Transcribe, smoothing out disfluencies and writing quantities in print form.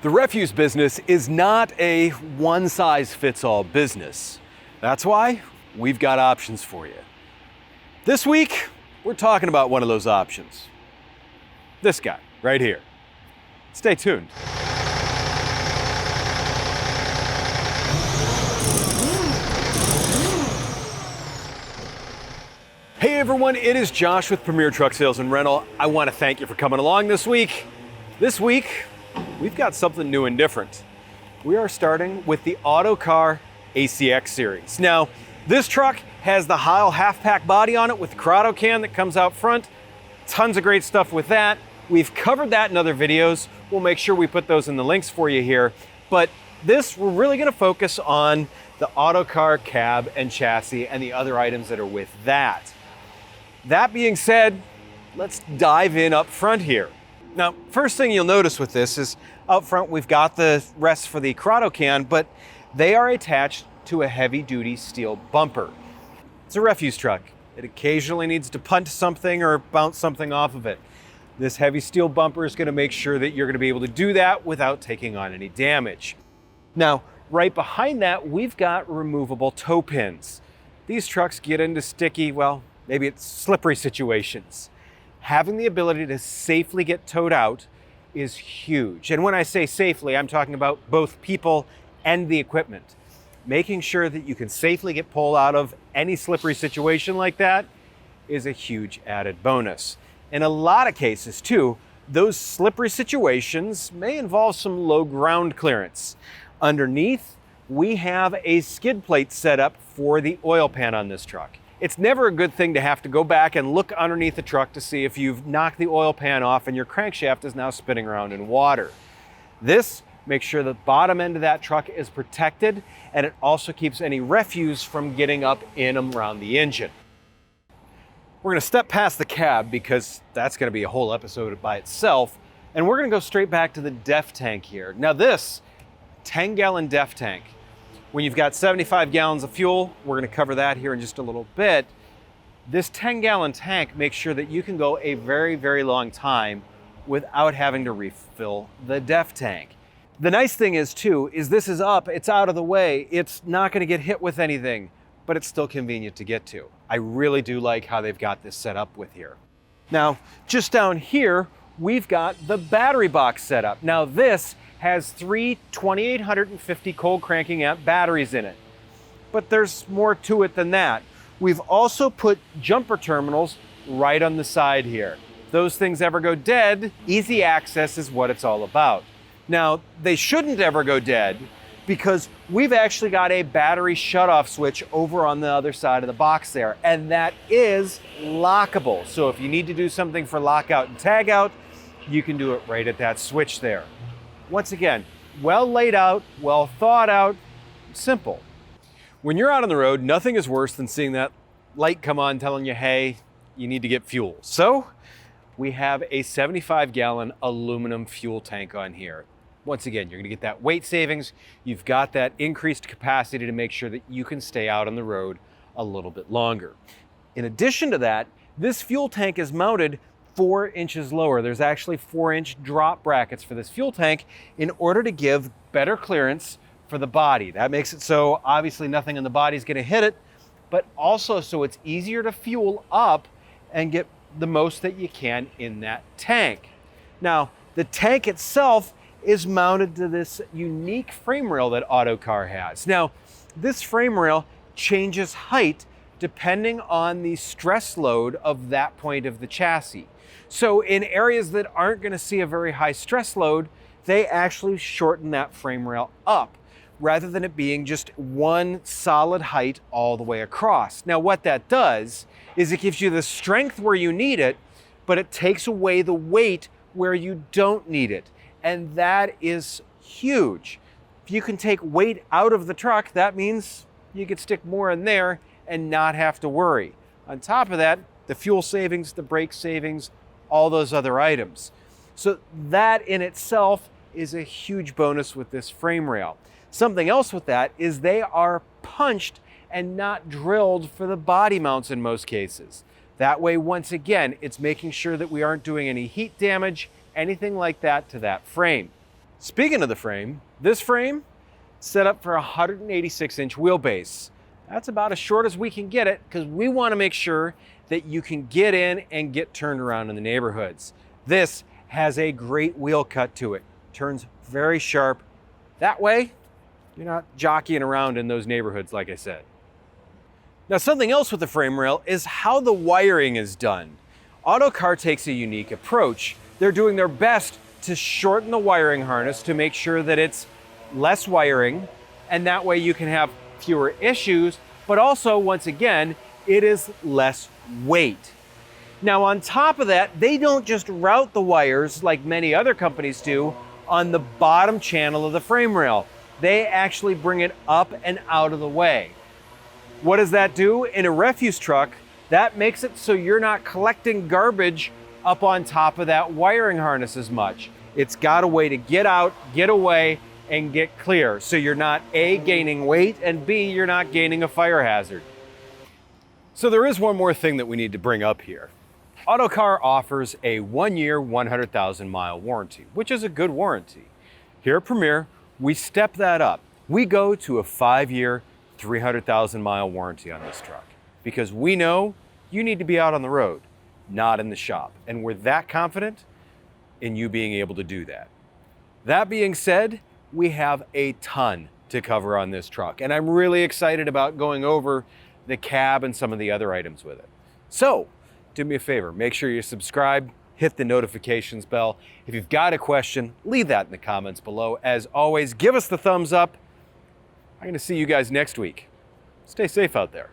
The refuse business is not a one-size-fits-all business. That's why we've got options for you. This week, we're talking about one of those options. This guy, right here. Stay tuned. Hey everyone, it is Josh with Premier Truck Sales and Rental. I want to thank you for coming along this week. This week, we've got something new and different. We are starting with the Autocar ACX series. Now, this truck has the Heil half-pack body on it with the Corrado can that comes out front. Tons of great stuff with that. We've covered that in other videos. We'll make sure we put those in the links for you here. But this, we're really going to focus on the Autocar cab and chassis and the other items that are with that. That being said, let's dive in up front here. Now, first thing you'll notice with this is out front we've got the rest for the Corrado can, but they are attached to a heavy-duty steel bumper. It's a refuse truck. It occasionally needs to punt something or bounce something off of it. This heavy steel bumper is going to make sure that you're going to be able to do that without taking on any damage. Now, right behind that, we've got removable toe pins. These trucks get into sticky, well, maybe it's slippery situations. Having the ability to safely get towed out is huge. And when I say safely, I'm talking about both people and the equipment. Making sure that you can safely get pulled out of any slippery situation like that is a huge added bonus. In a lot of cases too, those slippery situations may involve some low ground clearance. Underneath, we have a skid plate set up for the oil pan on this truck. It's never a good thing to have to go back and look underneath the truck to see if you've knocked the oil pan off and your crankshaft is now spinning around in water. This makes sure the bottom end of that truck is protected, and it also keeps any refuse from getting up in and around the engine. We're going to step past the cab because that's going to be a whole episode by itself, and we're going to go straight back to the DEF tank here. Now this 10-gallon DEF tank, when you've got 75 gallons of fuel, we're going to cover that here in just a little bit. This 10-gallon tank makes sure that you can go a very, very long time without having to refill the DEF tank. The nice thing is too, is this is up, it's out of the way, it's not going to get hit with anything, but it's still convenient to get to. I really do like how they've got this set up with here. Now, just down here, we've got the battery box set up. Now this has three 2850 cold cranking amp batteries in it. But there's more to it than that. We've also put jumper terminals right on the side here. If those things ever go dead, easy access is what it's all about. Now, they shouldn't ever go dead because we've actually got a battery shutoff switch over on the other side of the box there, and that is lockable. So if you need to do something for lockout and tagout, you can do it right at that switch there. Once again, well laid out, well thought out, simple. When you're out on the road, nothing is worse than seeing that light come on telling you, hey, you need to get fuel. So we have a 75-gallon aluminum fuel tank on here. Once again, you're gonna get that weight savings. You've got that increased capacity to make sure that you can stay out on the road a little bit longer. In addition to that, this fuel tank is mounted 4 inches lower. There's actually 4-inch drop brackets for this fuel tank in order to give better clearance for the body. That makes it so obviously nothing in the body is going to hit it, but also so it's easier to fuel up and get the most that you can in that tank. Now, the tank itself is mounted to this unique frame rail that Autocar has. Now, this frame rail changes height depending on the stress load of that point of the chassis. So in areas that aren't going to see a very high stress load, they actually shorten that frame rail up rather than it being just one solid height all the way across. Now what that does is it gives you the strength where you need it, but it takes away the weight where you don't need it. And that is huge. If you can take weight out of the truck, that means you could stick more in there and not have to worry. On top of that, the fuel savings, the brake savings, all those other items. So that in itself is a huge bonus with this frame rail. Something else with that is they are punched and not drilled for the body mounts in most cases. That way, once again, it's making sure that we aren't doing any heat damage, anything like that to that frame. Speaking of the frame, this frame set up for a 186-inch wheelbase. That's about as short as we can get it because we want to make sure that you can get in and get turned around in the neighborhoods. This has a great wheel cut to it. Turns very sharp. That way, you're not jockeying around in those neighborhoods, like I said. Now, something else with the frame rail is how the wiring is done. Autocar takes a unique approach. They're doing their best to shorten the wiring harness to make sure that it's less wiring, and that way you can have fewer issues, but also, once again, it is less weight. Now, on top of that, they don't just route the wires like many other companies do on the bottom channel of the frame rail. They actually bring it up and out of the way. What does that do? In a refuse truck, that makes it so you're not collecting garbage up on top of that wiring harness as much. It's got a way to get out, get away, and get clear. So you're not A, gaining weight, and B, you're not gaining a fire hazard. So there is one more thing that we need to bring up here. Autocar offers a 1-year, 100,000-mile warranty, which is a good warranty. Here at Premier, we step that up. We go to a 5-year, 300,000-mile warranty on this truck because we know you need to be out on the road, not in the shop. And we're that confident in you being able to do that. That being said, we have a ton to cover on this truck, and I'm really excited about going over the cab and some of the other items with it. So, do me a favor, make sure you subscribe, hit the notifications bell. If you've got a question, leave that in the comments below. As always, give us the thumbs up. I'm going to see you guys next week. Stay safe out there.